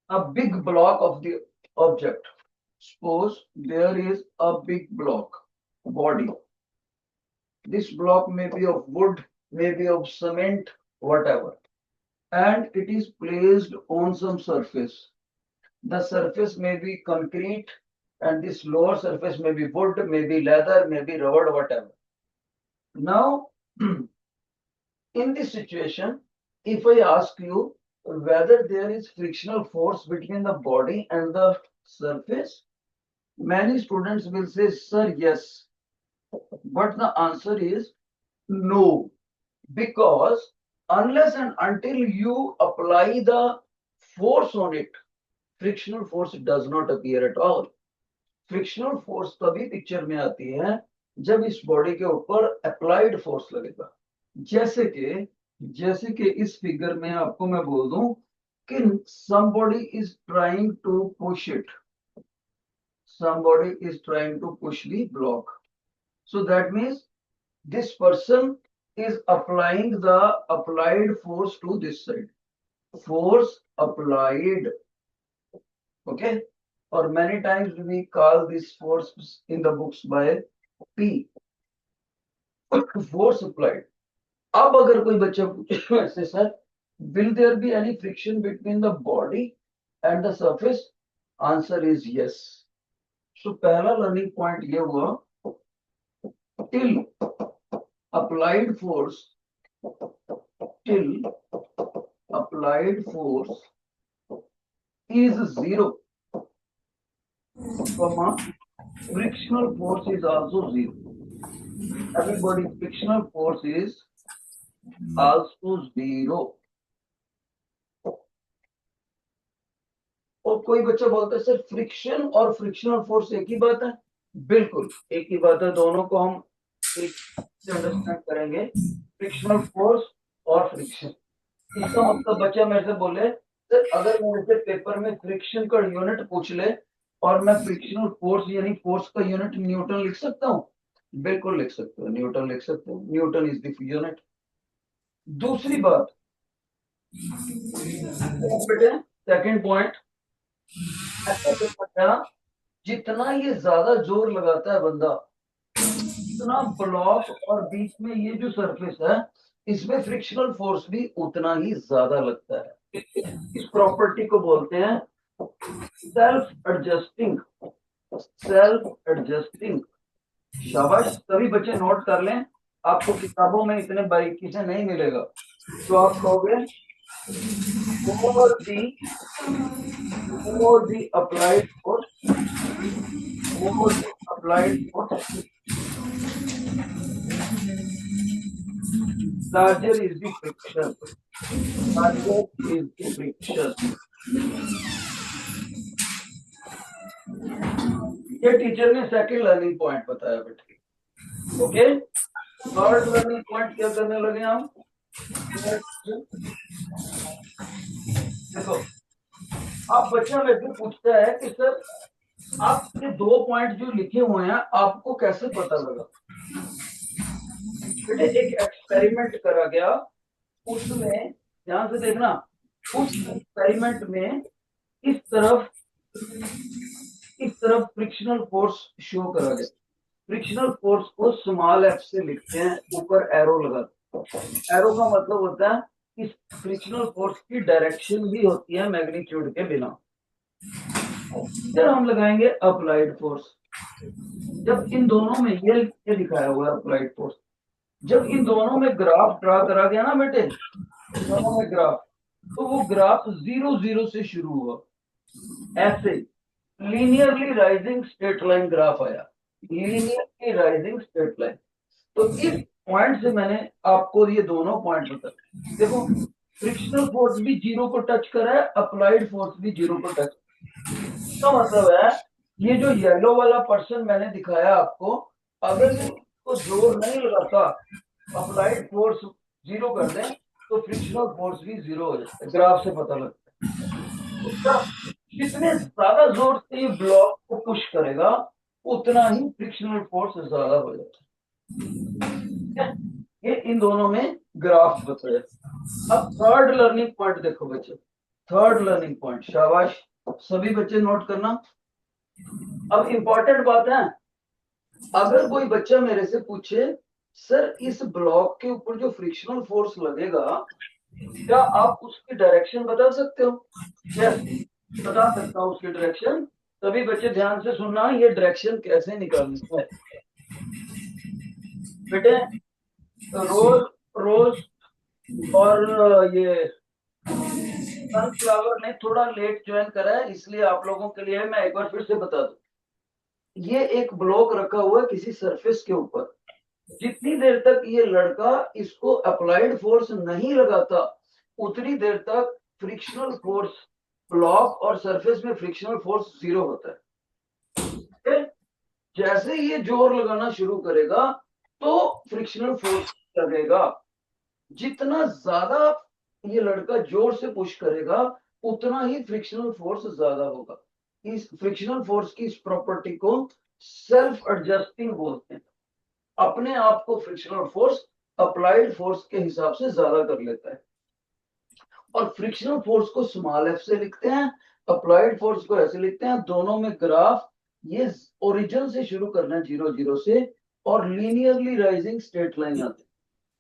a big block of the object. Suppose there is a big block, body. This block may be of wood, may be of cement, whatever. And it is placed on some surface. The surface may be concrete, and this lower surface may be wood, may be leather, may be rubber, whatever. Now, in this situation, if I ask you whether there is frictional force between the body and the surface, many students will say, sir, yes. But the answer is no, because unless and until you apply the force on it, frictional force does not appear at all. Frictional force तभी picture में आती है जब इस body के ऊपर applied force लगेगा। जैसे कि इस फिगर में आपको मैं बोल दूं कि somebody is trying to push it, somebody is trying to push the block, so that means this person is applying the applied force to this side, force applied, okay, or many times we call this force in the books by P, force applied. अब अगर कोई बच्चा पूछे ऐसे sir, will there be any friction between the body and the surface? Answer is yes. So पहला learning point ये हुआ, till applied force is zero, frictional force is also zero. Everybody, frictional force is also zero. और कोई बच्चा बोलता है sir friction और frictional force एक ही बात है। बिल्कुल एक ही बात है, दोनों को हम एक से अंडरस्टैंड करेंगे, फ्रिक्शनल फोर्स और फ्रिक्शन। इसका मतलब बच्चा मेरे से बोले सर अगर मेरे से पेपर में फ्रिक्शन का यूनिट पूछ ले और मैं फ्रिक्शनल फोर्स यानी फोर्स का यूनिट न्यूटन लिख सकता हूँ? बिल्कुल लिख सकते हो, न्यूटन लिख सकते हो, न्यूटन इज द यूनिट। दूसरी बात बेटे, सेकंड पॉइंट, जितना ये ज्यादा जोर लगाता है बंदा, उतना ब्लॉक और बीच में ये जो सरफेस है इसमें फ्रिक्शनल फोर्स भी उतना ही ज्यादा लगता है। इस प्रॉपर्टी को बोलते हैं सेल्फ एडजस्टिंग। शाबाश, सभी बच्चे नोट कर लें, आपको किताबों में इतने बारीकी से नहीं मिलेगा। तो आप कहोगे more the applied force, larger is the friction. ये टीचर ने सेकंड लर्निंग पॉइंट बताया बेटे। ओके, थर्ड लर्निंग पॉइंट क्या करने लगे हम? देखो, आप बच्चा मेरे से पूछता है कि सर आपके 2 पॉइंट जो लिखे हुए हैं आपको कैसे पता लगा? बेटे एक एक्सपेरिमेंट करा गया, उसमें ध्यान से देखना, उस एक्सपेरिमेंट में इस तरफ फ्रिक्शनल फोर्स शो करा गया। फ्रिक्शनल फोर्स को स्मॉल एफ से लिखते हैं, ऊपर एरो लगाते। एरो का मतलब होता है इस फ्रिक्शनल फोर्स की डायरेक्शन भी होती है मैग्नीट्यूड के बिना। इधर हम लगाएंगे अप्लाइड फोर्स। जब इन दोनों में ये दिखाया हुआ है अप्लाइड फोर्स, जब इन दोनों में ग्राफ ड्रा करा गया ना बेटे, दोनों में ग्राफ, तो वो ग्राफ 0 0 से शुरू हुआ, ऐसे linearly rising straight line graph आया, लीनियरली राइजिंग स्ट्रेट लाइन। तो इस पॉइंट से मैंने आपको ये दोनों पॉइंट बताए। देखो, फ्रिक्शनल फोर्स भी 0 को टच करा है, अप्लाइड फोर्स भी 0 को टच। इसका मतलब है ये जो येलो वाला पर्सन मैंने दिखाया आपको, अगर इसको जोर नहीं लगाता, अप्लाइड फोर्स 0 कर दें तो फ्रिक्शनल फोर्स भी 0 हो जाता है। ग्राफ से पता लगता है जितने ज्यादा जोर से ये ब्लॉक को पुश करेगा उतना ही फ्रिक्शनल फोर्स ज्यादा हो जाता है। ये इन दोनों में ग्राफ बताया। अब थर्ड लर्निंग पॉइंट देखो बच्चों, थर्ड लर्निंग पॉइंट, शाबाश, सभी बच्चे नोट करना। अब इंपॉर्टेंट बात है, अगर कोई बच्चा मेरे से पूछे सर इस ब्लॉक के ऊपर जो फ्रिक्शनल फोर्स लगेगा क्या आप उसकी डायरेक्शन बता सकते हो? यस, बता सकता हूँ उसकी डायरेक्शन। सभी बच्चे ध्यान से सुनना, ये डायरेक्शन कैसे निकालनी है बेटे। रोज रोज और ये सनफ्लावर ने थोड़ा लेट ज्वाइन करा है, इसलिए आप लोगों के लिए मैं एक बार फिर से बता दूं। ये एक ब्लॉक रखा हुआ है किसी सरफेस के ऊपर, जितनी देर तक ये लड़का इसको अप्लाइड फोर्स नहीं लगाता उतनी देर तक फ्रिक्शनल फोर्स, ब्लॉक और सरफेस में फ्रिक्शनल फोर्स 0 होता है। जैसे ये जोर लगाना शुरू करेगा तो फ्रिक्शनल फोर्स लगेगा। जितना ज्यादा ये लड़का जोर से पुश करेगा उतना ही फ्रिक्शनल फोर्स ज्यादा होगा। इस फ्रिक्शनल फोर्स की इस प्रॉपर्टी को सेल्फ एडजस्टिंग बोलते हैं। अपने आप को फ्रिक्शनल फोर्स अप्लाइड फोर्स के हिसाब से ज्यादा कर लेता है। और फ्रिक्शनल फोर्स को स्मॉल एफ से लिखते हैं, अप्लाइड फोर्स को ऐसे लिखते हैं। दोनों में ग्राफ ये ओरिजिन से शुरू करना है 0 0 से, और लीनियरली राइजिंग स्ट्रेट लाइन आते हैं।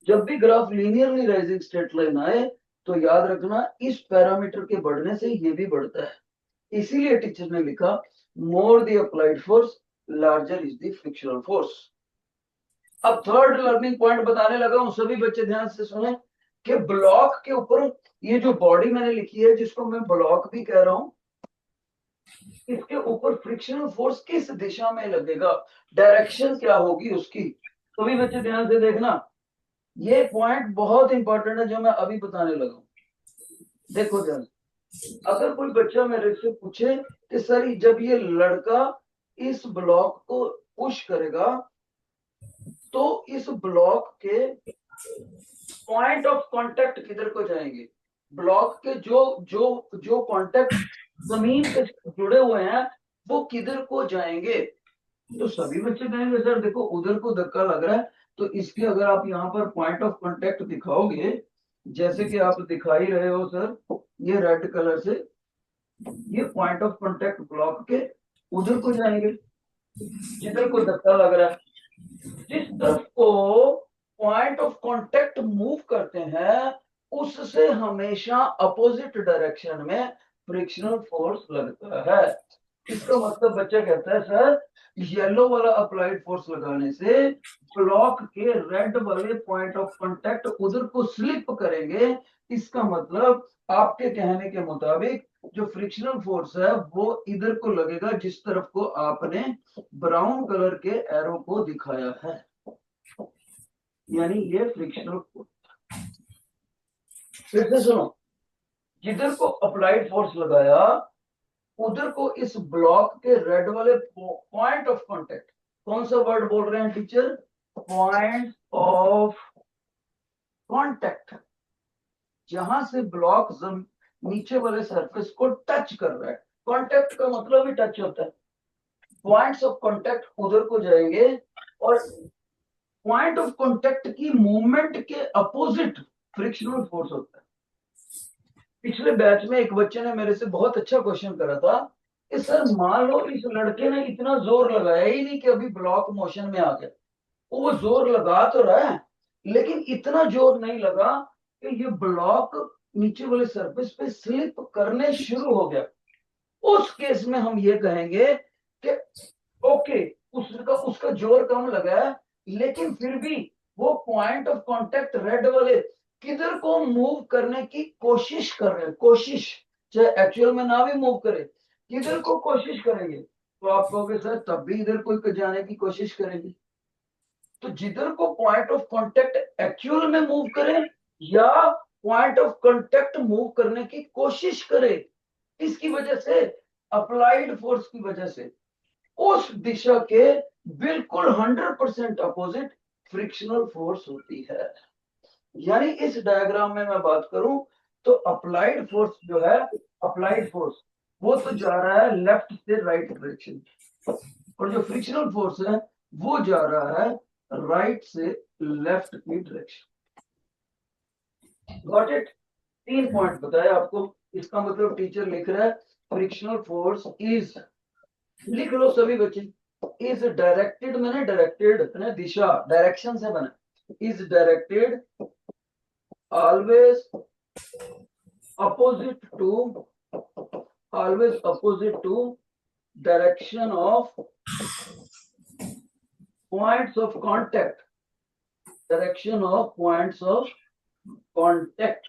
जब भी graph linearly rising straight line आए तो याद रखना इस पैरामीटर के बढ़ने से ये भी बढ़ता है। इसीलिए टीचर ने लिखा more the applied force larger is the frictional force. अब थर्ड लर्निंग पॉइंट बताने लगा हूं, सभी बच्चे ध्यान से सुने कि ब्लॉक के ऊपर ये जो बॉडी मैंने लिखी है जिसको मैं ब्लॉक भी कह रहा हूं, इसके ऊपर फ्रिक्शनल फोर्स किस दिशा में लगेगा, डायरेक्शन क्या होगी उसकी। सभी बच्चे ध्यान से देखना, ये पॉइंट बहुत इंपॉर्टेंट है जो मैं अभी बताने लगा हूं। देखो ध्यान, अगर कोई बच्चा मेरे से पूछे कि सर जब ये लड़का इस ब्लॉक को पुश करेगा तो इस ब्लॉक के पॉइंट ऑफ कांटेक्ट किधर को जाएंगे, ब्लॉक के जो जो जो कांटेक्ट जमीन से जुड़े हुए हैं वो किधर को जाएंगे। तो सभी बच्चे कहेंगे सर देखो उधर को धक्का लग रहा है, तो इसके अगर आप यहाँ पर पॉइंट ऑफ कांटेक्ट दिखाओगे, जैसे कि आप दिखा ही रहे हो सर, ये रेड कलर से ये पॉइंट ऑफ कांटेक्ट ब्लॉक के उधर को जाएंगे जिधर को धक्का लग रहा है। जिस तरफ को पॉइंट ऑफ कांटेक्ट मूव करते हैं उससे हमेशा अपोजिट डायरेक्शन में फ्रिक्शनल फोर्स लगता है। इसका मतलब बच्चा कहता है सर येलो वाला अप्लाइड फोर्स लगाने से ब्लॉक के रेड वाले पॉइंट ऑफ कांटेक्ट उधर को स्लिप करेंगे। इसका मतलब आपके कहने के मुताबिक जो फ्रिक्शनल फोर्स है वो इधर को लगेगा जिस तरफ को आपने ब्राउन कलर के एरो को दिखाया है, यानी ये फ्रिक्शनल फोर्स। फिर से सुनो, जिधर को अप्लाइड फोर्स लगाया उधर को इस ब्लॉक के रेड वाले पॉइंट ऑफ कांटेक्ट, कौन सा वर्ड बोल रहे हैं टीचर, पॉइंट ऑफ कांटेक्ट, जहां से ब्लॉक नीचे वाले सरफेस को टच कर रहा है। कांटेक्ट का मतलब ही टच होता है। पॉइंट्स ऑफ कांटेक्ट उधर को जाएंगे और पॉइंट ऑफ कांटेक्ट की मूवमेंट के अपोजिट फ्रिक्शनल फोर्स होता है। पिछले बैच में एक बच्चे ने मेरे से बहुत अच्छा क्वेश्चन करा था कि सर मान लो इस लड़के ने इतना जोर लगाया ही नहीं कि अभी ब्लॉक मोशन में आ गया, वो जोर लगा तो रहा है लेकिन इतना जोर नहीं लगा कि ये ब्लॉक नीचे वाले सरफेस पे स्लिप करने शुरू हो गया। उस केस में हम ये कहेंगे कि ओके उसका जोर कम लगा है लेकिन फिर भी वो पॉइंट ऑफ कांटेक्ट रेड वाले किधर को मूव करने की कोशिश कर रहे हैं, कोशिश, चाहे एक्चुअल में ना भी मूव करे किधर को कोशिश करेंगे, तो आप कहोगे सर तब भी इधर कोई जाने की कोशिश करेंगे। तो जिधर को पॉइंट ऑफ कांटेक्ट एक्चुअल में मूव करे या पॉइंट ऑफ कांटेक्ट मूव करने की कोशिश करे, इसकी वजह से अप्लाइड फोर्स की वजह से उस दिशा के बिल्कुल 100% अपोजिट फ्रिक्शनल फोर्स होती है। यानी इस डायग्राम में मैं बात करूं तो अप्लाइड फोर्स जो है, अप्लाइड फोर्स वो तो जा रहा है लेफ्ट से राइट डायरेक्शन, और जो फ्रिक्शनल फोर्स है वो जा रहा है राइट से लेफ्ट की डायरेक्शन। Got it. 3 पॉइंट बताया आपको। इसका मतलब टीचर लिख रहा है फ्रिक्शनल फोर्स इज, लिख लो सभी बच्चे, इज डायरेक्टेड, मैंने डायरेक्टेड मैंने दिशा डायरेक्शन से बना, is directed always opposite to, always opposite to direction of points of contact, direction of points of contact.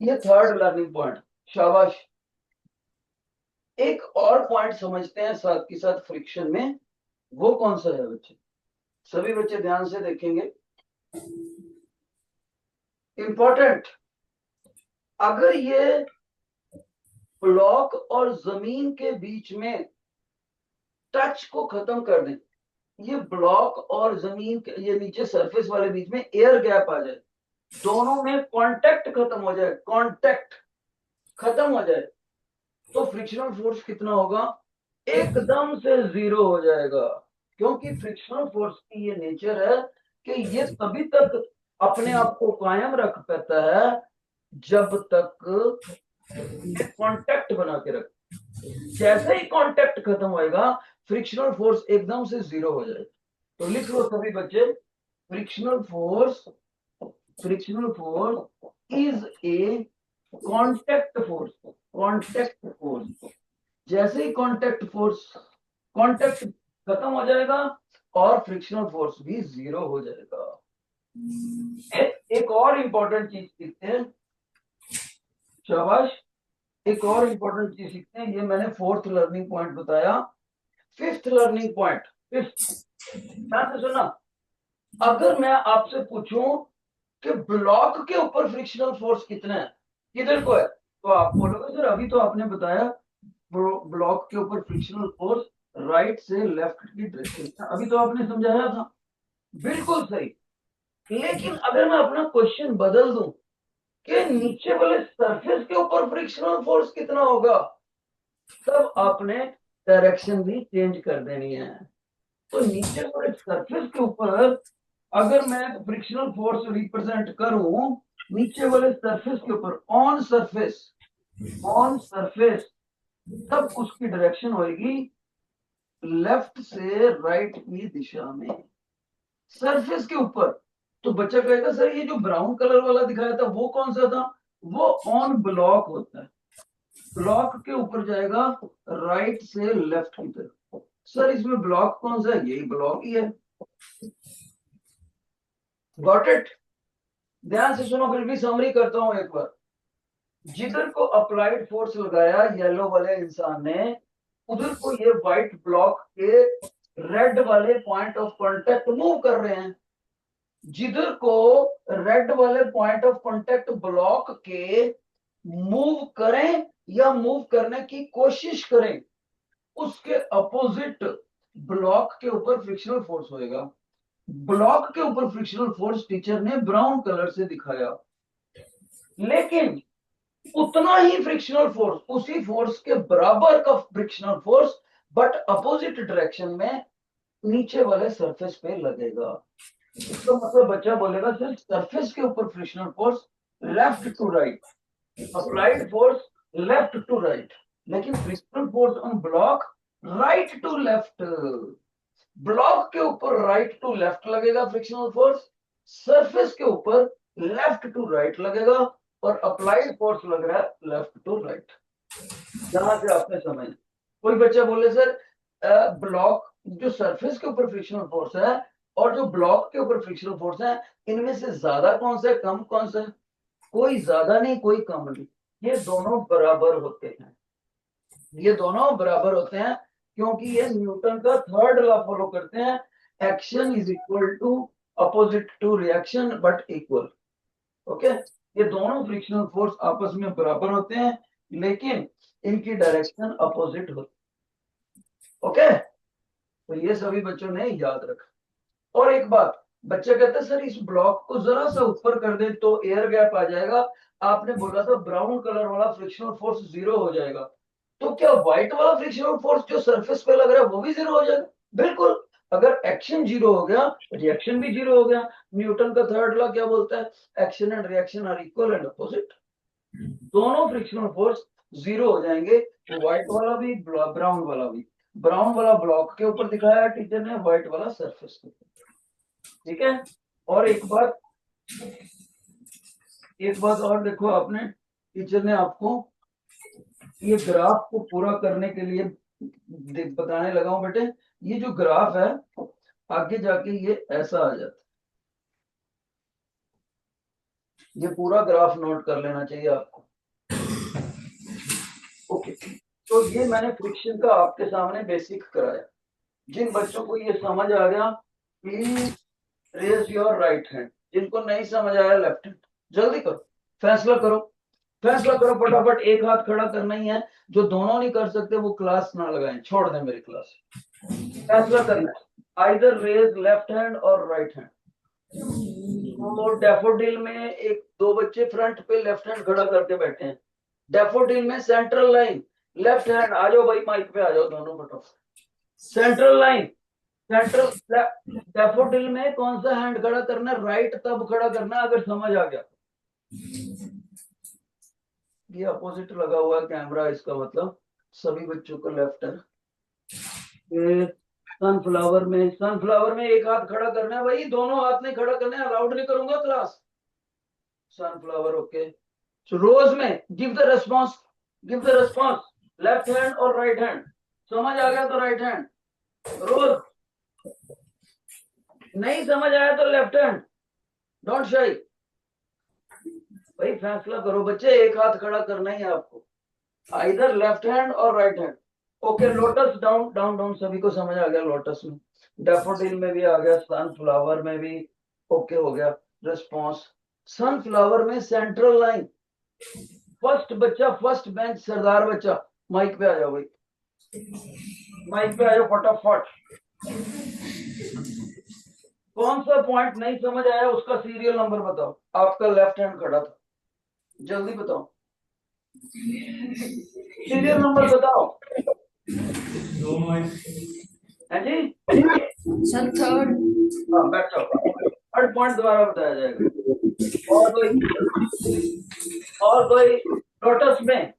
ये थर्ड लर्निंग पॉइंट, शाबाश। एक और पॉइंट समझते हैं साथ के साथ फ्रिक्शन में, वो कौन सा है बच्चे? सभी बच्चे ध्यान से देखेंगे, इंपॉर्टेंट। अगर ये ब्लॉक और जमीन के बीच में टच को खत्म कर दें, ये ब्लॉक और जमीन के ये नीचे सरफेस वाले बीच में एयर गैप आ जाए, दोनों में कांटेक्ट खत्म हो जाए, कांटेक्ट खत्म हो जाए, तो फ्रिक्शनल फोर्स कितना होगा? एकदम से 0 हो जाएगा। क्योंकि फ्रिक्शनल फोर्स की ये नेचर है कि ये तभी तक अपने आप को कायम रख पाता है जब तक कांटेक्ट बना के रख। जैसे ही कांटेक्ट खत्म होएगा फ्रिक्शनल फोर्स एकदम से 0 हो जाएगा। तो लिख लो सभी बच्चे, frictional force is a contact force, contact force. जैसे ही कांटेक्ट खत्म हो जाएगा और फ्रिक्शनल फोर्स भी 0 हो जाएगा। एक और इंपॉर्टेंट चीज सीखते हैं, शाबाश। एक और इंपॉर्टेंट चीज सीखते हैं, ये मैंने फोर्थ लर्निंग पॉइंट बताया। फिफ्थ लर्निंग पॉइंट, ध्यान से सुना। अगर मैं आपसे पूछूं कि ब्लॉक के ऊपर फ्रिक्शनल फोर्स कितना है, किधर को है, तो आप बोलोगे सर अभी तो आपने बताया ब्लॉक के ऊपर फ्रिक्शनल फोर्स राइट से लेफ्ट की डायरेक्शन, अभी तो आपने समझाया था, बिल्कुल सही। लेकिन अगर मैं अपना क्वेश्चन बदल दूं कि नीचे वाले सरफेस के ऊपर फ्रिक्शनल फोर्स कितना होगा, तब आपने डायरेक्शन भी चेंज कर देनी है। तो नीचे वाले सरफेस के ऊपर अगर मैं फ्रिक्शनल फोर्स रिप्रेजेंट करूं, नीचे वाले सरफेस के ऊपर ऑन सरफेस, तब उसकी डायरेक्शन होगी लेफ्ट से राइट की दिशा में, सरफेस के ऊपर। तो बच्चा कहेगा सर ये जो ब्राउन कलर वाला दिखाया था वो कौन सा था? वो ऑन ब्लॉक होता है, ब्लॉक के ऊपर जाएगा राइट से लेफ्ट की तरफ। सर इसमें ब्लॉक कौन सा है? यही ब्लॉक ही है। Got it? ध्यान से सुनो, फिर भी समरी करता हूं एक बार। जिधर को अप्लाइड फोर्स लगाया येलो वाले इंसान ने, उधर को ये व्हाइट ब्लॉक के रेड वाले पॉइंट ऑफ कांटेक्ट मूव कर रहे हैं। जिधर को रेड वाले पॉइंट ऑफ कांटेक्ट ब्लॉक के मूव करें या मूव करने की कोशिश करें, उसके अपोजिट ब्लॉक के ऊपर फ्रिक्शनल फोर्स होएगा। ब्लॉक के ऊपर फ्रिक्शनल फोर्स टीचर ने ब्राउन कलर से दिखाया, लेकिन उतना ही फ्रिक्शनल फोर्स, उसी फोर्स के बराबर का frictional force but opposite direction में नीचे वाले सरफेस पे लगेगा। इसका मतलब बच्चा बोलेगा सर सरफेस के ऊपर frictional force left to right, applied force left to right, लेकिन frictional force on block right to left. Block के ऊपर राइट टू लेफ्ट लगेगा फ्रिक्शनल फोर्स, सरफेस के ऊपर लेफ्ट टू राइट लगेगा, और अप्लाइड फोर्स लग रहा है लेफ्ट टू राइट। यहां से आपने समझ। कोई बच्चा बोले सर ब्लॉक जो सरफेस के ऊपर फ्रिक्शनल फोर्स है और जो ब्लॉक के ऊपर फ्रिक्शनल फोर्स है, इनमें से ज्यादा कौन सा है, कम कौन सा है? कोई ज्यादा नहीं कोई कम नहीं, ये दोनों बराबर होते हैं, ये दोनों बराबर होते हैं, क्योंकि ये न्यूटन का थर्ड लॉ फॉलो करते हैं, action is equal to opposite to reaction but equal. Okay, ये दोनों फ्रिक्शनल फोर्स आपस में बराबर होते हैं, लेकिन इनकी डायरेक्शन अपोजिट होती है। ओके, तो ये सभी बच्चों ने याद रखा। और एक बात, बच्चा कहता है सर इस ब्लॉक को जरा सा ऊपर कर दे तो एयर गैप आ जाएगा, आपने बोला था ब्राउन कलर वाला फ्रिक्शनल फोर्स 0 हो जाएगा, तो क्या व्हाइट वाला फ्रिक्शनल फोर्स जो सरफेस पे लग रहा है वो भी 0 हो जाएगा? बिल्कुल, अगर एक्शन जीरो हो गया रिएक्शन भी जीरो हो गया। न्यूटन का थर्ड लॉ क्या बोलता है? Action and reaction are equal and opposite. दोनों फ्रिक्शनल फोर्स जीरो हो जाएंगे, व्हाइट वाला भी ब्राउन वाला भी। ब्राउन वाला ब्लॉक के ऊपर दिखाया टीचर ने, व्हाइट वाला सरफेस के ऊपर। ठीक है। और एक बात और देखो, आपने टीचर ने आपको ये ग्राफ को पूरा करने के लिए बताने लगा हूं बेटे। ये जो ग्राफ है आगे जाके ये ऐसा आ जाता है। ये पूरा ग्राफ नोट कर लेना चाहिए आपको। ओके, तो ये मैंने फ्रिक्शन का आपके सामने बेसिक कराया। जिन बच्चों को ये समझ आ गया please raise your right hand, जिनको नहीं समझ आया लेफ्ट हैंड। जल्दी करो, फैसला करो, फैसला करो फटाफट। एक हाथ खड़ा करना ही है। जो दोनों नहीं कर सकते वो क्लास ना लगाएं, छोड़ दें मेरी क्लास। फैसला करना है, आइदर रेज लेफ्ट हैंड और राइट हैंड। तो डैफोडिल में एक दो बच्चे फ्रंट पे लेफ्ट हैंड खड़ा करके बैठे हैं। डैफोडिल में सेंट्रल लाइन लेफ्ट हैंड, आ जाओ भाई माइक पे आ जाओ दोनों फटाफट। Central line, central. डैफोडिल में कौन सा हैंड खड़ा करना है? राइट तब खड़ा करना है अगर समझ आ गया। ये अपोजिट लगा हुआ है कैमरा, इसका मतलब सभी बच्चों को लेफ्ट है। सनफ्लावर में एक हाथ खड़ा करना है भाई, दोनों हाथ नहीं खड़ा करना है, अलाउड नहीं करूंगा class. Sunflower okay. So rose में give the response, left hand और राइट हैंड। समझ आ गया तो राइट हैंड। रोज नहीं समझ आया तो लेफ्ट हैंड। डोंट शाई भाई, फैसला करो बच्चे, एक हाथ खड़ा करना ही है आपको, आइदर लेफ्ट हैंड और right hand. Okay, lotus down down down, सभी को समझ आ गया। लोटस में, डैफोडिल में भी आ गया, सनफ्लावर में भी ओके हो गया रिस्पॉन्स। सनफ्लावर में सेंट्रल लाइन, फर्स्ट बच्चा, फर्स्ट बेंच, सरदार बच्चा, माइक पे आ जाओ भाई, माइक पे आ जाओ फटाफट। कौन सा पॉइंट नहीं समझ आया उसका सीरियल नंबर बताओ। आपका लेफ्ट हैंड खड़ा था, जल्दी बताओ, सीरियल नंबर बताओ। है जी सर थर्ड। हाँ बैठ जाओ, थर्ड पॉइंट दोबारा बताया जाएगा। और कोई लोटस में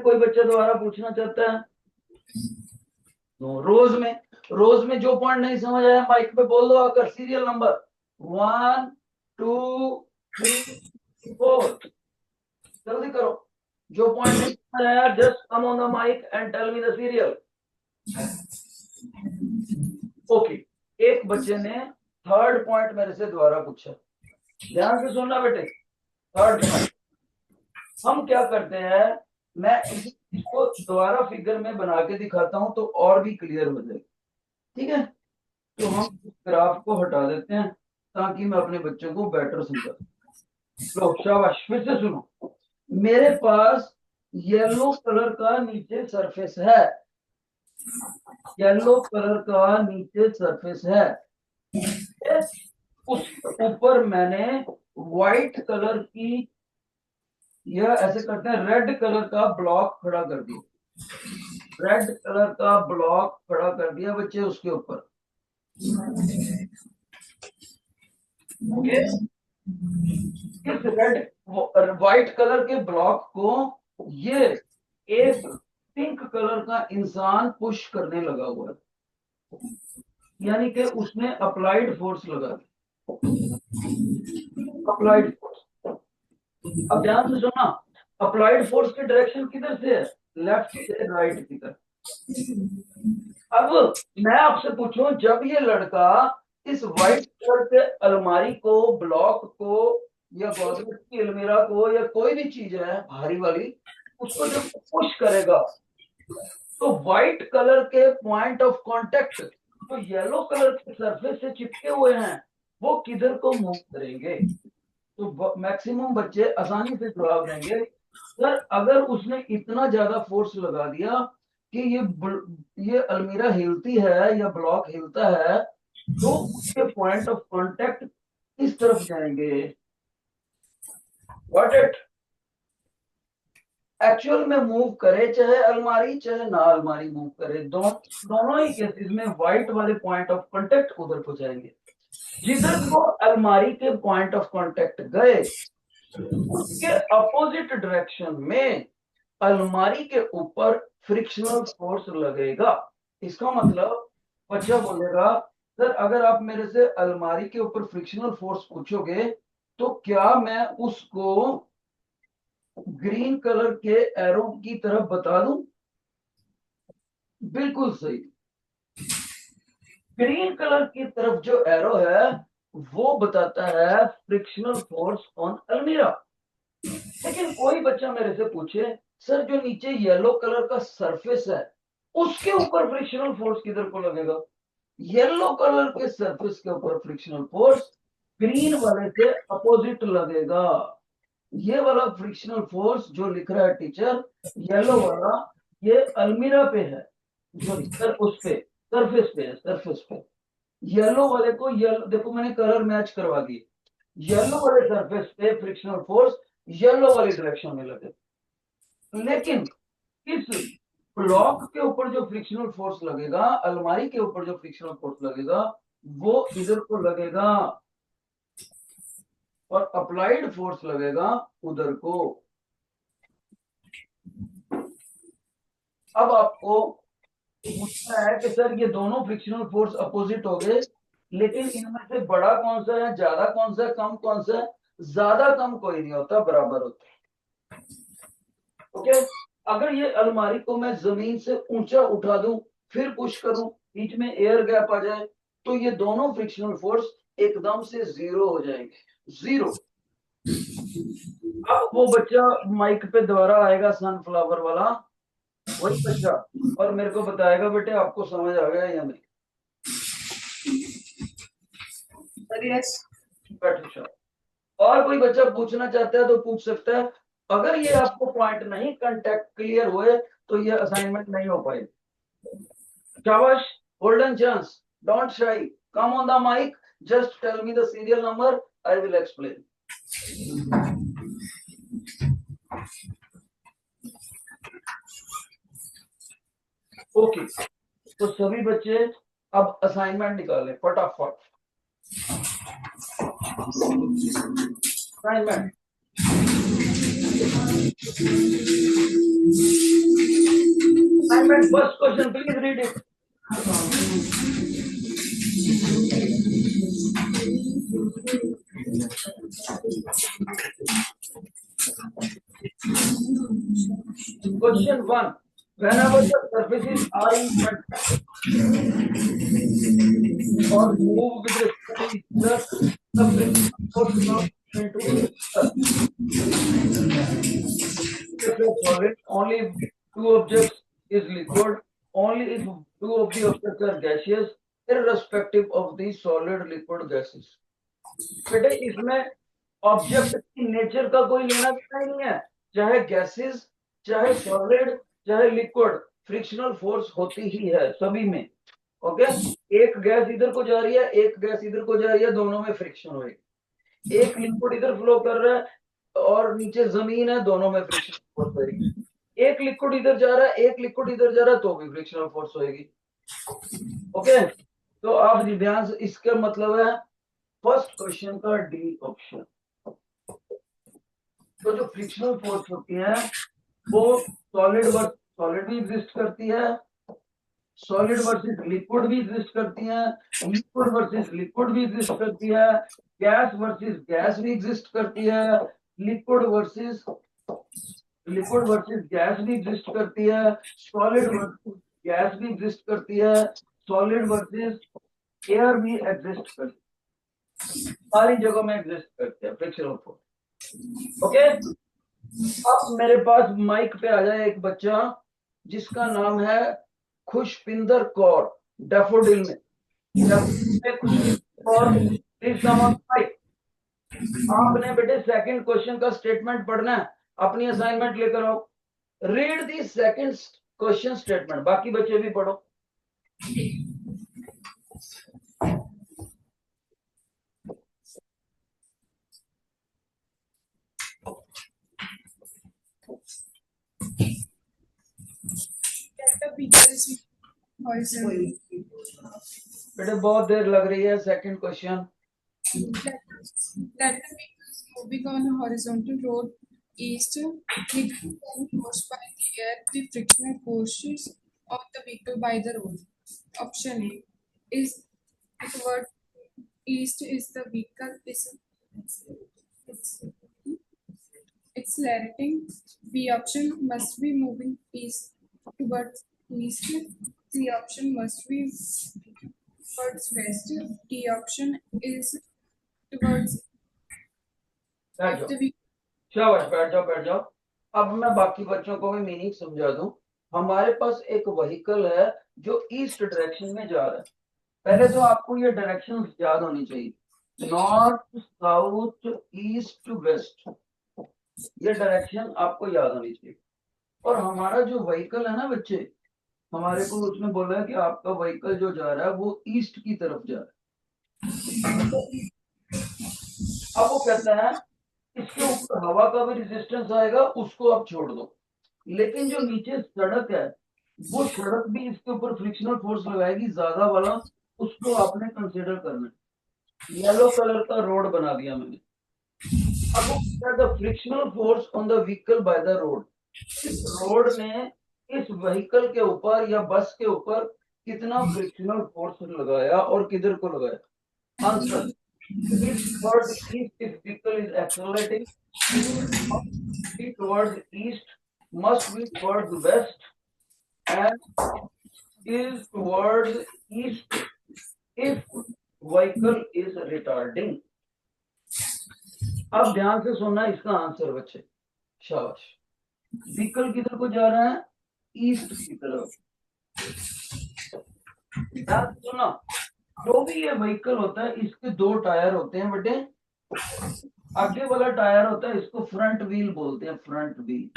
कोई बच्चा दोबारा पूछना चाहता है? तो रोज में जो पॉइंट नहीं समझ आया माइक पे बोल दो आकर, सीरियल नंबर 1 2 3 4। जल्दी करो, जो पॉइंट नहीं समझ आया just come on the mic and tell me the serial. Okay, एक बच्चे ने थर्ड पॉइंट मेरे से दोबारा पूछा, ध्यान से सुनना बेटे। थर्ड पॉइंट हम क्या करते हैं, मैं इसको दोबारा फिगर में बना के दिखाता हूं तो और भी क्लियर हो जाएगी। ठीक है, तो हम ग्राफ को हटा देते हैं ताकि मैं अपने बच्चों को बेटर समझा। लो शाबाश, फिर से सुनो। मेरे पास येलो कलर का नीचे सरफेस है, येलो कलर का नीचे सरफेस है। उस ऊपर मैंने व्हाइट कलर की, यह ऐसे करते हैं, रेड कलर का ब्लॉक खड़ा कर दिया, रेड कलर का ब्लॉक खड़ा कर दिया बच्चे उसके ऊपर। इस रेड व्हाइट कलर के ब्लॉक को ये एक पिंक कलर का इंसान पुश करने लगा हुआ है, यानी कि उसने अप्लाइड फोर्स लगा दी, अप्लाइड फोर्स। अब ध्यान से सुनना, अप्लाइड फोर्स की डायरेक्शन किधर से है? लेफ्ट से राइट की तरफ। अब मैं आपसे पूछूं, जब ये लड़का इस व्हाइट कलर के अलमारी को, ब्लॉक को, या गॉदरेज की अलमीरा को, या कोई भी चीज है भारी वाली, उसको जब पुश करेगा तो व्हाइट कलर के पॉइंट ऑफ कांटेक्ट जो येलो कलर के सरफेस से चिपके हुए हैं वो किधर को मूव करेंगे? तो मैक्सिमम बच्चे आसानी से जवाब देंगे, सर अगर उसने इतना ज्यादा फोर्स लगा दिया कि ये अलमीरा हिलती है या ब्लॉक हिलता है तो उसके पॉइंट ऑफ कांटेक्ट इस तरफ जाएंगे। What it? एक्चुअल में मूव करे, चाहे अलमारी चाहे ना अलमारी मूव करे, दोनों ही केसेस में व्हाइट वाले पॉइंट ऑफ कांटेक्ट उधर को जाएंगे। जिधर को अलमारी के पॉइंट ऑफ कांटेक्ट गए उसके अपोजिट डायरेक्शन में अलमारी के ऊपर फ्रिक्शनल फोर्स लगेगा। इसका मतलब बच्चा बोलेगा सर अगर आप मेरे से अलमारी के ऊपर फ्रिक्शनल फोर्स पूछोगे तो क्या मैं उसको ग्रीन कलर के एरो की तरफ बता दूं? बिल्कुल सही। ग्रीन कलर की तरफ जो एरो है वो बताता है फ्रिक्शनल फोर्स ऑन अलमीरा। लेकिन कोई बच्चा मेरे से पूछे सर जो नीचे येलो कलर का सरफेस है उसके ऊपर फ्रिक्शनल फोर्स किधर को लगेगा? येलो कलर के सरफेस के ऊपर फ्रिक्शनल फोर्स ग्रीन वाले से अपोजिट लगेगा। ये वाला फ्रिक्शनल फोर्स जो लिख रहा है टीचर येलो वाला, ये अलमीरा पे है, सॉरी सर उस पे सरफेस पे है, सरफेस पे। येलो वाले को येलो देखो मैंने कलर मैच करवा दी। येलो वाले सरफेस पे फ्रिक्शनल फोर्स येलो वाली डायरेक्शन में लगे, लेकिन इस ब्लॉक के ऊपर जो फ्रिक्शनल फोर्स लगेगा, अलमारी के ऊपर जो फ्रिक्शनल फोर्स लगेगा वो इधर को लगेगा और अप्लाइड फोर्स लगेगा उधर को। अब आपको पूछना है कि सर ये दोनों फ्रिक्शनल फोर्स अपोजिट हो गए, लेकिन इनमें से बड़ा कौन सा है, ज्यादा कौन सा है, कम कौन सा है? ज्यादा कम कोई नहीं होता, बराबर होता है। ओके, अगर ये अलमारी को मैं जमीन से ऊंचा उठा दूं फिर पुश करूं, बीच में एयर गैप आ जाए, तो ये दोनों फ्रिक्शनल फोर्स एकदम से जीरो हो जाएंगे, जीरो। अब वो बच्चा माइक पे दोबारा आएगा सनफ्लावर वाला, वही बच्चा, और मेरे को बताएगा बेटे आपको समझ आ गया या नहीं। Yes. बैठो शाबाश। और कोई बच्चा पूछना चाहता है तो पूछ सकता है। अगर ये आपको पॉइंट नहीं कांटेक्ट क्लियर हुए तो ये असाइनमेंट नहीं हो पाएगी। शाबाश, golden chance, don't shy, come on the mic, just tell me the serial number, I will explain. Okay, तो सभी बच्चे अब असाइनमेंट निकालें फटाफट। Assignment first question, please read it. Question 1. Whenever the surfaces are in contact or move with respect to each other, the friction force comes into earth. If a solid, only two objects is liquid, only if two of the objects are gaseous, irrespective of the solid liquid gases. बेटे इसमें object की nature का कोई लेना देना ही नहीं है, चाहे गैसेस चाहे सॉलिड चाहे लिक्विड, फ्रिक्शनल फोर्स होती ही है सभी में। ओके, एक गैस इधर को जा रही है, एक गैस इधर को जा रही है, दोनों में फ्रिक्शन होगी। एक लिक्विड इधर फ्लो कर रहा है और नीचे जमीन है, दोनों में फ्रिक्शन फोर्स होगी। एक लिक्विड इधर जा रहा है, एक लिक्विड इधर जा रहा है, तो भी फ्रिक्शनल फोर्स होगी। ओके, तो आप ध्यान से, इसका मतलब है फर्स्ट क्वेश्चन का डी ऑप्शन। तो जो फ्रिक्शनल फोर्स होती है वो सॉलिड वर्सेस सॉलिड भी एग्जिस्ट करती है, सॉलिड वर्सेस लिक्विड भी एग्जिस्ट करती है, लिक्विड वर्सेस लिक्विड भी एग्जिस्ट करती है, गैस वर्सेस गैस भी एग्जिस्ट करती है, लिक्विड वर्सेस गैस भी एग्जिस्ट करती है, सॉलिड वर्सेस गैस भी एग्जिस्ट करती है, सॉलिड वर्सेस एयर भी एग्जिस्ट करती है, सारी जगह में एग्जिस्ट करते हैं फ्रिक्शनल फोर्स। ओके, अब मेरे पास माइक पे आ जाए एक बच्चा जिसका नाम है खुशपिंदर कौर, डैफोडिल में। Khushpinder Kaur, please come on mic. आपने बेटे सेकंड क्वेश्चन का स्टेटमेंट पढ़ना है, अपनी असाइनमेंट लेकर आओ। Read the second question statement, बाकी बच्चे भी पढ़ो। vehicle is horizontal. बेटे बहुत देर लग रही है. Second question. That the vehicle is moving on a horizontal road east, it is forced by the air, the frictional forces of the vehicle by the road. Option A is toward east is the vehicle is accelerating. B option must be moving east towards east. C option must be towards west. D option is towards बैठ जाओ. the vehicle. शाबाश, बैठ जाओ बैठ जाओ. अब मैं बाकी बच्चों को भी मीनिंग समझा दूं. हमारे पास एक व्हीकल है जो ईस्ट डायरेक्शन में जा रहा है. पहले तो आपको ये डायरेक्शन याद होनी चाहिए. North, south, east, west. ये डायरेक्शन आपको याद होनी चाहिए. और हमारा जो व्हीकल है ना बच्चे, हमारे को उसने बोला है कि आपका व्हीकल जो जा रहा है वो ईस्ट की तरफ जा रहा है. अब वो कहता है इसके ऊपर हवा का भी रेजिस्टेंस आएगा, उसको आप छोड़ दो. लेकिन जो नीचे सड़क है वो सड़क भी इसके ऊपर फ्रिक्शनल फोर्स लगाएगी ज्यादा वाला. उसको आपने कंसीडर करना है. येलो कलर का रोड बना दिया मैंने. अब वो the frictional force on the vehicle by the road. इस रोड में इस व्हीकल के ऊपर या बस के ऊपर कितना फ्रिक्शनल फोर्स लगाया और किधर को लगाया. Answer is towards east if vehicle is accelerating, must be towards east, must be towards west, and is towards east if vehicle is retarding. अब ध्यान से सुनना इसका आंसर बच्चे. शाबाश. व्हीकल किधर को जा रहा है? ईस्ट की तरफ. ध्यान से सुनना. जो भी ये व्हीकल होता है इसके दो टायर होते हैं बेटे. आगे वाला टायर होता है इसको फ्रंट व्हील बोलते हैं. Front wheel.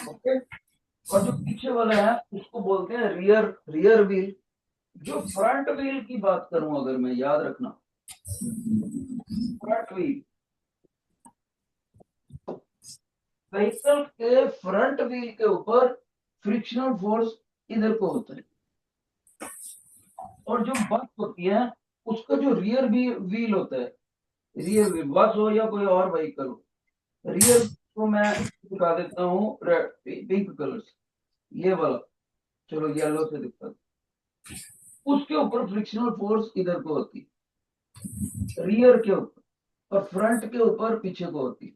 ओके. और जो पीछे वाला है उसको बोलते हैं रियर व्हील. जो फ्रंट व्हील की बात करूं अगर मैं, याद रखना, फ्रंट व्हील व्हीकल के फ्रंट व्हील के ऊपर फ्रिक्शनल फोर्स इधर को होता है. और जो बस होती है उसका जो रियर व्हील होता है, रियर व्हील बस हो या कोई और व्हीकल हो, रियर को मैं दिखा देता हूँ पिंक कलर से. ये वाला, चलो येलो से दिखता है. उसके ऊपर फ्रिक्शनल फोर्स इधर को होती है, रियर के ऊपर, और फ्रंट के ऊपर पीछे को होती है.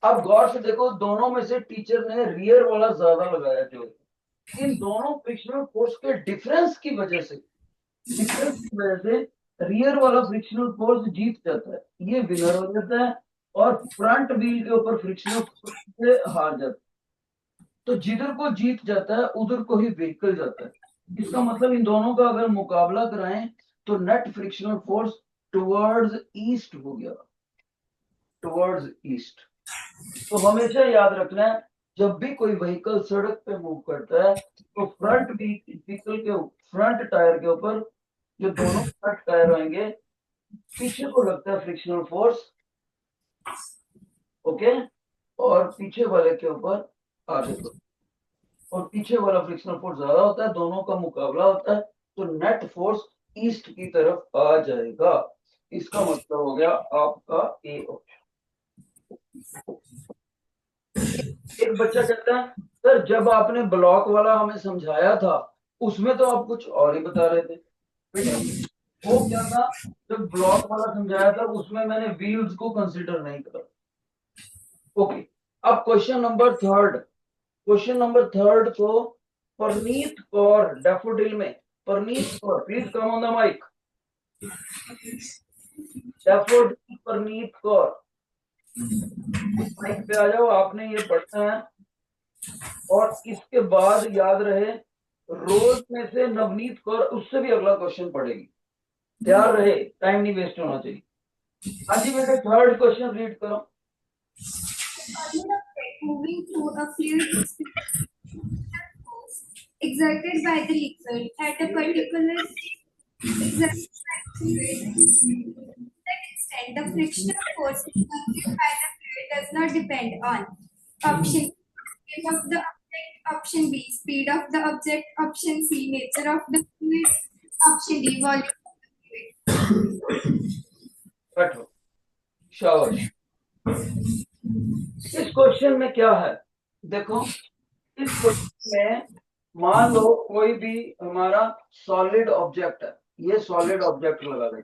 अब गौर से देखो, दोनों में से टीचर ने रियर वाला ज्यादा लगाया. जो इन दोनों फ्रिक्शनल फोर्स के डिफरेंस की वजह से रियर वाला फ्रिक्शनल फोर्स जीत जाता है. ये विनर हो जाता है और फ्रंट व्हील के ऊपर फ्रिक्शनल फोर्स से हार जाता है. तो जिधर को जीत जाता है उधर को ही व्हीकल जाता है. इसका मतलब इन दोनों का अगर मुकाबला कराएं तो net frictional force towards east हो गया. Towards east. तो हमेशा याद रखना है जब भी कोई व्हीकल सड़क पे मूव करता है तो फ्रंट व्हीकल के फ्रंट टायर के ऊपर जो दोनों फ्रंट टायर होंगे पीछे को लगता है फ्रिक्शनल फोर्स. ओके. और पीछे वाले के ऊपर आगे को, और पीछे वाला फ्रिक्शनल फोर्स ज्यादा होता है. दोनों का मुकाबला होता है तो नेट फोर्स ईस्ट की तरफ आ जाएगा. इसका मतलब हो गया आपका ए ऑप्शन. एक बच्चा कहता है सर जब आपने ब्लॉक वाला हमें समझाया था उसमें तो आप कुछ और ही बता रहे थे. वो क्या था, जब ब्लॉक वाला समझाया था उसमें मैंने व्हील्स को कंसीडर नहीं करा. ओके. अब क्वेश्चन नंबर थर्ड को परनीत कौर डैफोडिल में. Parneet Kaur, please come on the mic. Daffodil Parneet Kaur, mic पे आ जाओ. आपने ये पढ़ना है और इसके बाद याद रहे रोज में से नवनीत कौर उससे भी अगला क्वेश्चन पढ़ेगी. तैयार रहे, टाइम नहीं वेस्ट होना चाहिए. हाँ जी बेटे, थर्ड क्वेश्चन रीड करो. Moving through a fluid exerted by the liquid at a particular extent, the frictional force exerted by the fluid does not depend on option of the object Option B, speed of the object. Option C, nature of the fluid. Option D, volume of the fluid. बैठो, शाबाश। इस question में क्या है, देखो इस question में मान लो कोई भी हमारा सॉलिड ऑब्जेक्ट है, ये सॉलिड ऑब्जेक्ट लगा दें,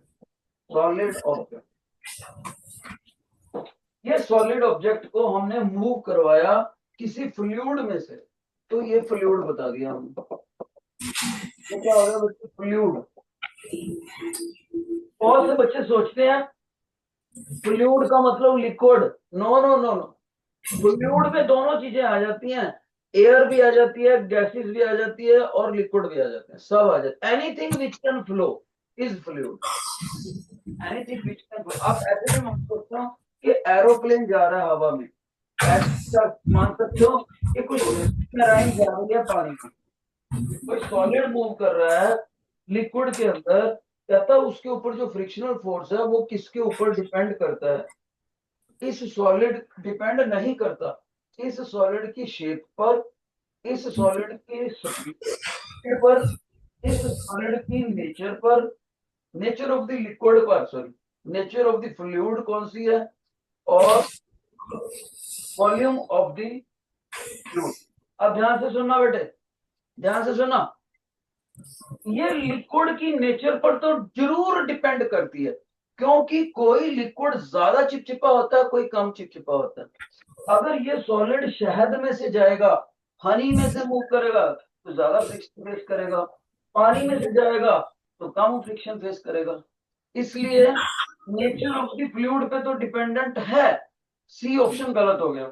सॉलिड ऑब्जेक्ट, ये सॉलिड ऑब्जेक्ट को हमने मूव करवाया किसी फ्लूइड में से, तो ये फ्लूइड बता दिया हमने, तो क्या होगा बच्चे, फ्लूइड। बहुत से बच्चे सोचते हैं फ्लूइड का मतलब liquid, no no no no, fluid में दोनों चीजें आ जाती हैं, एयर भी आ जाती है, गैसेस भी आ जाती है और लिक्विड भी आ जाते हैं, सब आ जाते हैं। Anything which can flow is fluid, anything which can flow. आप ऐसे भी मान सकते हो कि एरोप्लेन जा रहा है हवा में, ऐसा मान सकते हो कि कुछ मैराइन जा रही है पानी में, कोई सॉलिड मूव कर रहा है लिक्विड के अंदर, कहता उसके ऊपर जो फ्रिक्शनल फोर्स है वो किसके ऊपर डिपेंड करता है, इस सॉलिड डिपेंड नहीं करता, इस सॉलिड की शेप पर, इस सॉलिड की स्पीड पर, इस सॉलिड की नेचर पर, नेचर ऑफ द लिक्विड पर, sorry nature of the fluid कौन सी है, और वॉल्यूम ऑफ द फ्लूइड। अब ध्यान से सुनना बेटे, ध्यान से सुनना, ये लिक्विड की नेचर पर तो जरूर डिपेंड करती है, क्योंकि कोई लिक्विड ज्यादा चिपचिपा होता है, कोई कम चिपचिपा होता है। अगर ये सॉलिड शहद में से जाएगा, हनी में से मूव करेगा तो ज्यादा फ्रिक्शन फेस करेगा, पानी में से जाएगा तो कम फ्रिक्शन फेस करेगा, इसलिए नेचर ऑफ द फ्लूइड पे तो डिपेंडेंट है। सी ऑप्शन गलत हो गया।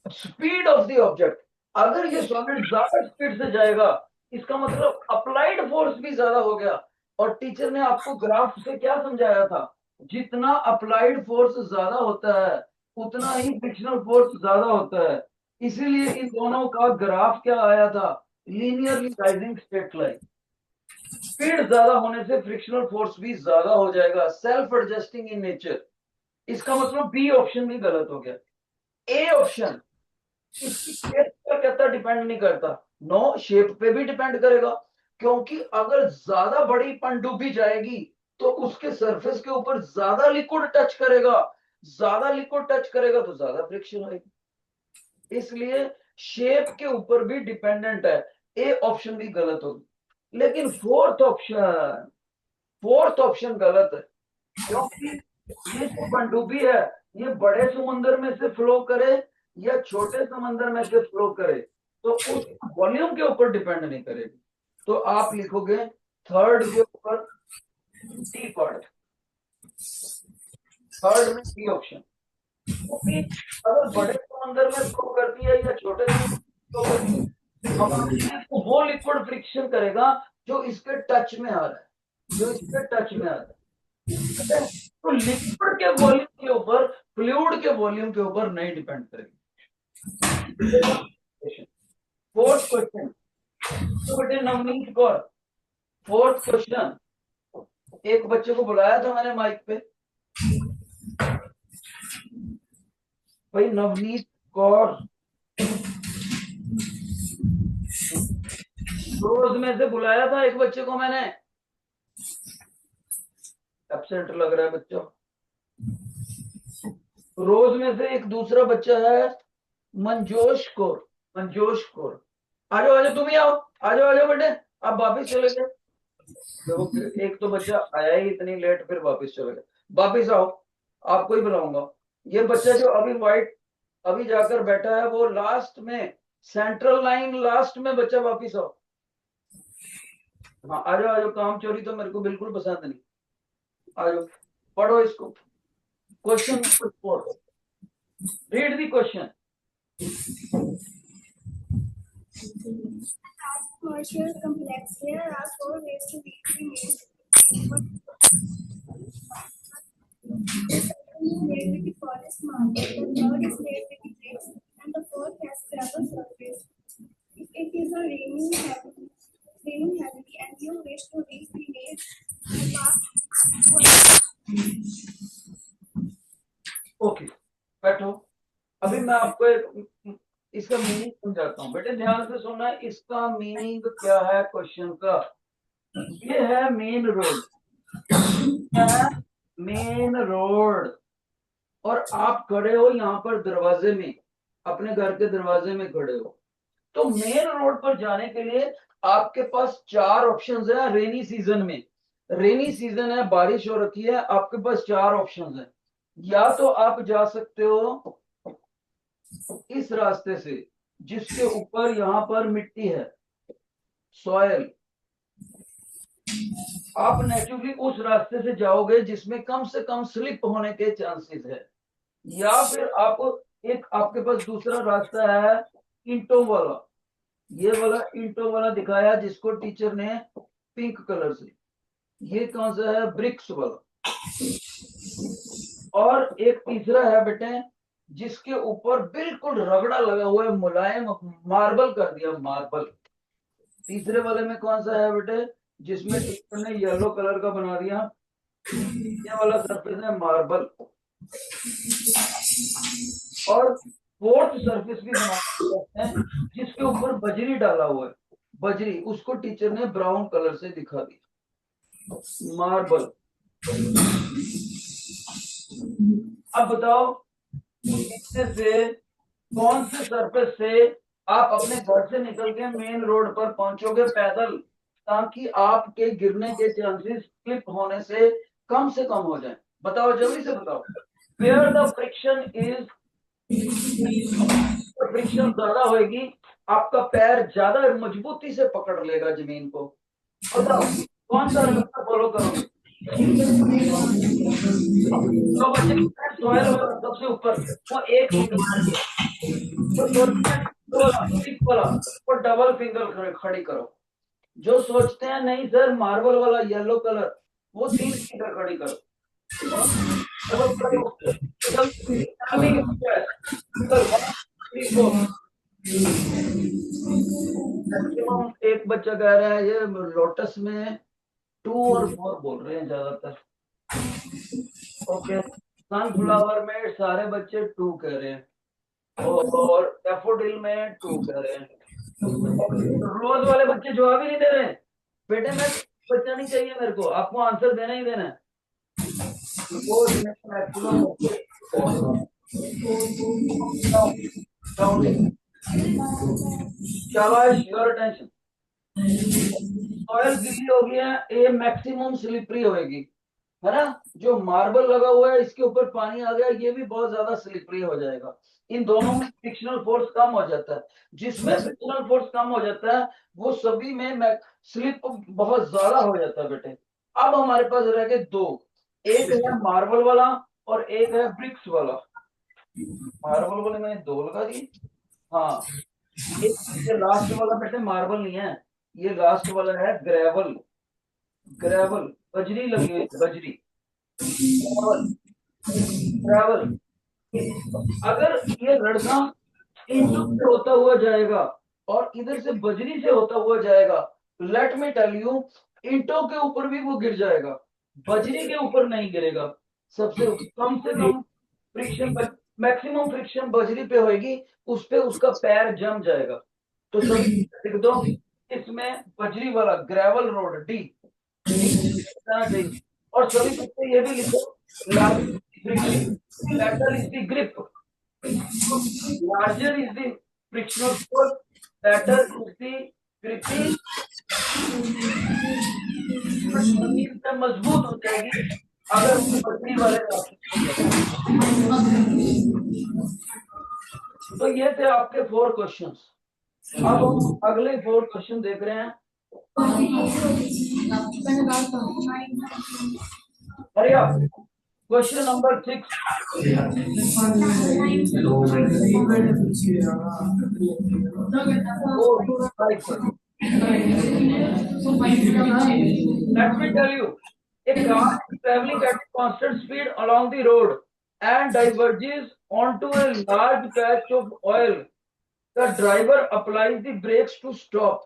स्पीड ऑफ द ऑब्जेक्ट, अगर ये सॉलिड ज्यादा स्पीड से जाएगा इसका मतलब अप्लाइड फोर्स भी ज्यादा हो गया, और टीचर ने आपको ग्राफ से क्या समझाया था, जितना अप्लाइड फोर्स ज्यादा होता है उतना ही फ्रिक्शनल फोर्स ज्यादा होता है, इसीलिए इन दोनों का ग्राफ क्या आया था, linearly rising straight line. Speed ज्यादा होने से फ्रिक्शनल फोर्स भी ज्यादा हो जाएगा, सेल्फ एडजस्टिंग इन नेचर, इसका मतलब बी ऑप्शन भी गलत हो गया। ए ऑप्शन इसकी शेप पर कहता डिपेंड नहीं करता, नो शेप पे भी डिपेंड करेगा, क्योंकि अगर ज्यादा बड़ी पनडुब्बी जाएगी तो उसके सरफेस के ऊपर ज्यादा लिक्विड टच करेगा, ज्यादा लिक्विड टच करेगा तो ज्यादा फ्रिक्शन होगी, इसलिए शेप के ऊपर भी डिपेंडेंट है। ए ऑप्शन भी गलत होगी, लेकिन फोर्थ ऑप्शन गलत है, क्योंकि ये जो पनडुब्बी है ये बड़े समुद्र में से फ्लो करे या छोटे समंदर में से फ्लो करे तो उस वॉल्यूम के ऊपर डिपेंड नहीं करेगी, तो आप लिखोगे थर्ड के ऊपर डी पार्ट, थर्ड में डी ऑप्शन, क्योंकि अगर बड़े समंदर में फ्लो करती है या छोटे समंदर में फ्लो करती है तो वो लिक्विड फ्रिक्शन करेगा जो इसके टच में आ रहा है, जो इसके टच में आ रहा है, तो लिक्विड के वॉल्यूम के ऊपर, फ्लूइड के वॉल्यूम के ऊपर नहीं डिपेंड करेगी। फोर्थ क्वेश्चन, तो बेटे नवनीत कौर, फोर्थ क्वेश्चन, एक बच्चे को बुलाया था मैंने माइक पे, भाई नवनीत कौर, रोज में से बुलाया था एक बच्चे को मैंने, एब्सेंट लग रहा है बच्चों। रोज में से एक दूसरा बच्चा है मंजोश कौर, मंजोश कौर, आ जाओ आ जाओ, तुम ही आओ, आ जाओ बेटे, आप वापिस चले गए, देखो एक तो बच्चा आया ही इतनी लेट फिर वापिस चले गए, वापिस आओ, आपको ही बुलाऊंगा। ये बच्चा जो अभी व्हाइट अभी जाकर बैठा है वो लास्ट में, सेंट्रल लाइन लास्ट में, बच्चा वापिस आओ, हाँ आ जाओ, काम चोरी तो मेरे को बिल्कुल पसंद नहीं, आ जाओ पढ़ो इसको। Question number 4, read the question. Commercial complex. There are 4 ways to read the main. The second is made with the polished marble. The third is made with the bricks, and the fourth has gravel surface. If it is a raining heavily, and you wish to reach the main path. Okay बैठो, अभी मैं आपको एक इसका meaning समझाता हूँ बेटे, ध्यान से सुनना। इसका मीनिंग क्या है क्वेश्चन का? ये है मेन रोड, क्या है? Main road. और आप खड़े हो यहाँ पर दरवाजे में, अपने घर के दरवाजे में खड़े हो। तो मेन रोड पर जाने के लिए आपके पास 4 ऑप्शंस है। रेनी सीजन में, रेनी सीजन है, बारिश हो रखी है, आपके पास 4 ऑप्शंस है। या तो आप जा सकते हो इस रास्ते से जिसके ऊपर यहाँ पर मिट्टी है, सॉयल। आप नेचुरली उस रास्ते से जाओगे जिसमें कम से कम स्लिप होने के चांसेस है। या फिर आप एक, आपके पास दूसरा रास्ता है ईंटों वाला। ये वाला ईंटों वाला दिखाया जिसको टीचर ने पिंक कलर से। ये कौन सा है? ब्रिक्स वाला। और एक तीसरा है बेटे जिसके ऊपर बिल्कुल रगड़ा लगा हुआ है, मुलायम, मार्बल कर दिया, मार्बल। तीसरे वाले में कौन सा है बेटे? जिसमें टीचर ने येलो कलर का बना दिया, ये वाला सरफेस है मार्बल। और फोर्थ सरफेस भी बना सकते हैं जिसके ऊपर बजरी डाला हुआ है, बजरी, उसको टीचर ने ब्राउन कलर से दिखा दिया, मार्बल। अब बताओ इसमें से कौन से सरफेस से आप अपने घर से निकल के मेन रोड पर पहुंचोगे पैदल, ताकि आपके गिरने के चांसेस, स्लिप होने से कम हो जाए? बताओ, जल्दी से बताओ। Where the friction is, friction ज्यादा होगी, आपका पैर ज्यादा मजबूती से पकड़ लेगा जमीन को। बताओ कौन सा रास्ता फॉलो करोगे? तो बच्चे सॉयल वाला सबसे ऊपर, वो एक वो डबल फिंगर खड़ी करो। जो सोचते हैं नहीं सर मार्बल वाला येलो कलर, वो 3 फिंगर खड़ी करो। मैक्सिमम एक बच्चा कह रहा है ये लोटस में 2 और 4 बोल रहे हैं ज्यादातर। ओके, सनफ्लावर में सारे बच्चे 2 कह रहे हैं, और डैफोडिल में 2 कह रहे हैं। रोज वाले बच्चे जवाब ही नहीं दे रहे हैं। बेटे मैं बच्चा नहीं चाहिए मेरे को, आपको आंसर देना ही देना है। शाबाश, योर अटेंशन। सॉइल गीली होगी है, ये मैक्सिमम स्लिपरी होएगी, है ना? जो मार्बल लगा हुआ है इसके ऊपर पानी आ गया, ये भी बहुत ज्यादा स्लिपरी हो जाएगा। इन दोनों में फ्रिक्शनल फोर्स कम हो जाता है। जिसमें फ्रिक्शनल फोर्स कम हो जाता है वो सभी में स्लिप बहुत ज्यादा हो जाता है बेटे। अब हमारे पास रह गए 2, एक है मार्बल वाला और एक है ब्रिक्स वाला। मार्बल वाले मैंने 2 लगा दिए। हाँ, ये लास्ट वाला बेटे मार्बल नहीं है, ये लास्ट वाला है ग्रेवल। ग्रेवल, बजरी लगी हुई, बजरी, ग्रेवल। अगर ये लड़का ईंटों से होता हुआ जाएगा और इधर से बजरी से होता हुआ जाएगा, लेट मी टेल यू, ईंटों के ऊपर भी वो गिर जाएगा, बजरी के ऊपर नहीं गिरेगा। सबसे कम से कम फ्रिक्शन, मैक्सिमम फ्रिक्शन बजरी पे होगी, उस पे उसका पैर जम जाएगा। तो सभी लिख दो इसमें बजरी वाला ग्रेवल रोड डी। और सभी बच्चे ये भी लिखो, lateral is the grip, larger is the frictional force, latter is the gripping, जमीन पे मजबूत हो जाएगी अगर पटरी वाले तो ये थे आपके 4 क्वेश्चंस। अब हम अगले 4 क्वेश्चन देख रहे हैं। अरे question number 6। Let me tell you, a car is traveling at constant speed along the road and diverges onto a large patch of oil. The driver applies the brakes to stop.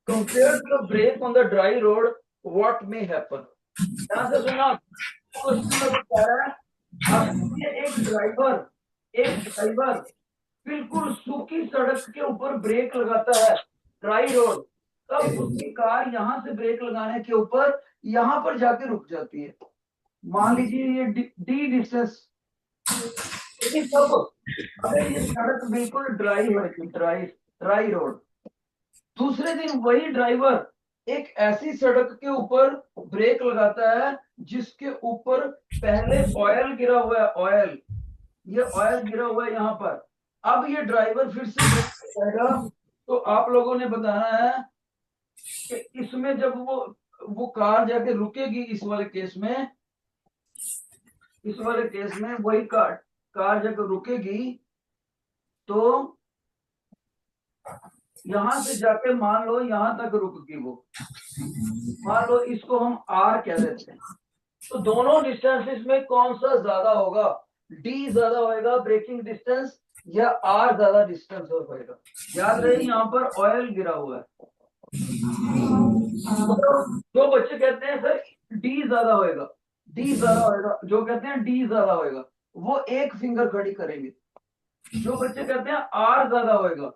Compared to the brake on the dry road, what may happen? ध्यान से सुना, question बता रहा है एक driver बिल्कुल सूखी सड़क के ऊपर ब्रेक लगाता है, ड्राई रोड, तब उसकी कार यहाँ से ब्रेक लगाने के ऊपर यहाँ पर जाके रुक जाती है। मान लीजिए ये डी डिस्टेंस, लेकिन तब अगर ये सड़क बिल्कुल ड्राई है, ड्राई रोड, दूसरे दिन वही ड्राइवर एक ऐसी सड़क के ऊपर ब्रेक लगाता है जिसके ऊपर पहले ऑयल गिरा हुआ है, ऑयल, ये ऑयल गिरा हुआ है यहाँ पर। अब ये ड्राइवर फिर से ब्रेक लगाएगा, तो आप लोगों ने बताना है कि इसमें जब वो कार जाके रुकेगी, इस वाले केस में वही कार जाकर रुकेगी, तो यहां से जाके मान लो यहां तक रुक गई वो, मान लो इसको हम आर कह देते हैं, तो दोनों डिस्टेंसेस में कौन सा ज्यादा होगा? डी ज्यादा होएगा ब्रेकिंग डिस्टेंस या आर ज्यादा डिस्टेंस होएगा? याद रहे यहाँ पर ऑयल गिरा हुआ है, जो बच्चे कहते हैं सर डी ज्यादा होएगा, जो कहते हैं डी ज्यादा होएगा वो एक फिंगर खड़ी करेंगे, जो बच्चे कहते हैं आर ज्यादा होएगा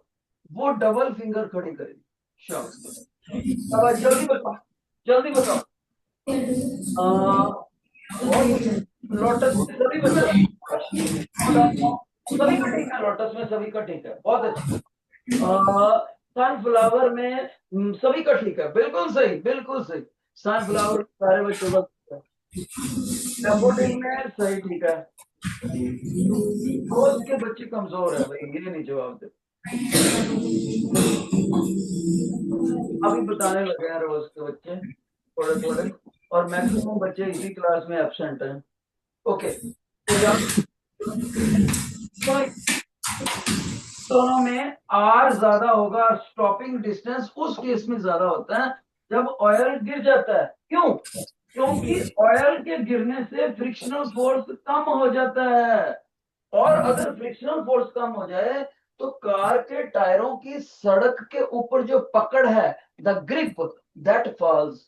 वो डबल फिंगर खड़ी करेंगे। शाबाश, जल्दी बताओ। लोटस सभी बच्चे, सभी का ठीक है, लोटस में सभी का ठीक है, बहुत अच्छा। सनफ्लावर में सभी का ठीक है, बिल्कुल सही। सनफ्लावर सारे बच्चों का डैफोडिल में सही, ठीक है। रोज के बच्चे कमजोर है भाई, ये नहीं जवाब दे, अभी बताने लगे हैं रोज के बच्चे थोड़े, और मैक्सिमम बच्चे इसी क्लास में एब्सेंट हैं। ओके, दोनों में आर ज्यादा होगा, स्टॉपिंग डिस्टेंस उस केस में ज्यादा होता है जब ऑयल गिर जाता है। क्यों? क्योंकि ऑयल के गिरने से फ्रिक्शनल फोर्स कम हो जाता है, और अगर फ्रिक्शनल फोर्स कम हो जाए तो कार के टायरों की सड़क के ऊपर जो पकड़ है, द ग्रिप, दैट फॉल्स,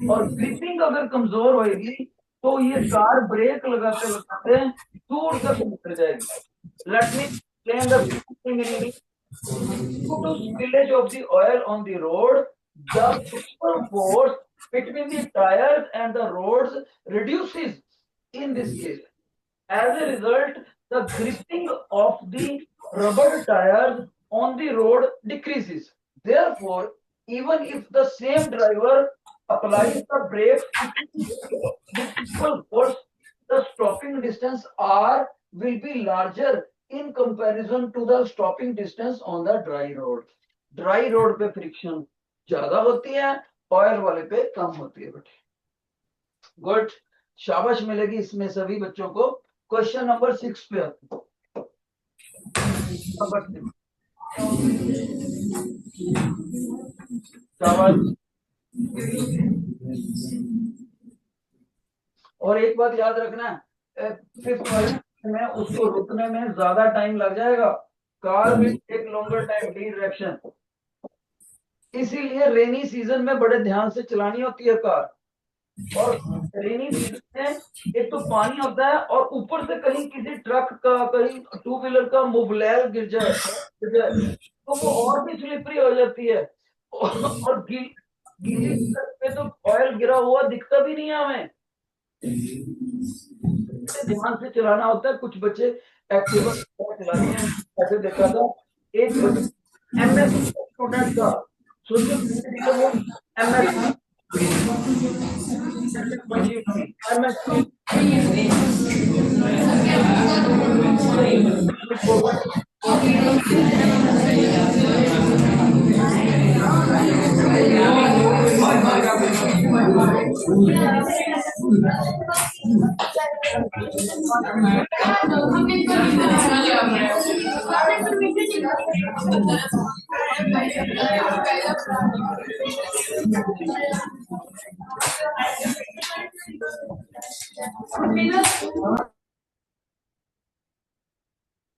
और ग्रिपिंग अगर कमजोर होगी तो ये कार ब्रेक लगाते लगाते दूर तक उतर जाएगी। Let me explain the thing in English. Due to spillage of the oil on the road, the frictional force between the tires and the roads reduces in this case. As a result, the gripping of the rubber tires on the road decreases. Therefore, even if the same driver applies the brakes with equal force, the stopping distance R will be larger in comparison to the stopping distance on the dry road. Dry road पे friction ज्यादा होती है, oil वाले पे कम होती है बेटे। Good, शाबाश मिलेगी इसमें सभी बच्चों को। क्वेश्चन नंबर 6 पे शाबाश। और एक बात याद रखना, फिफ्थ में उसको रुकने में ज्यादा टाइम लग जाएगा, car will take longer time the direction, इसीलिए रेनी सीजन में बड़े ध्यान से चलानी होती है कार। और रेनी सीजन में एक तो पानी होता है, और ऊपर से कहीं किसी ट्रक का, कहीं टू व्हीलर का मोबाइल गिर जाए तो वो और भी स्लिपरी हो जाती है, और गीली सड़क पे तो ऑयल गिरा हुआ दिखता भी नहीं है हमें, ध्यान से चलाना होता है। कुछ बच्चे एक्टिवा चलाते हैं, ऐसे देखा था एक एमएस स्टूडेंट का, सोचिए वो MS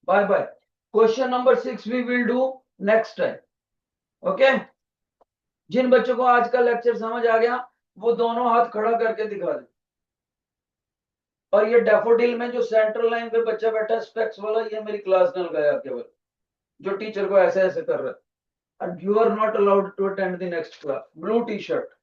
bye bye. Question number 6 we will do next time, okay. जिन बच्चों को आज का लेक्चर समझ आ गया वो दोनों हाथ खड़ा करके दिखा दे। और ये डैफोडिल में जो सेंट्रल लाइन पे बच्चा बैठा स्पेक्स वाला, ये मेरी क्लास ने लगाया केवल, जो टीचर को ऐसे ऐसे कर रहा है, and you are not allowed to attend the next class. Blue t-shirt,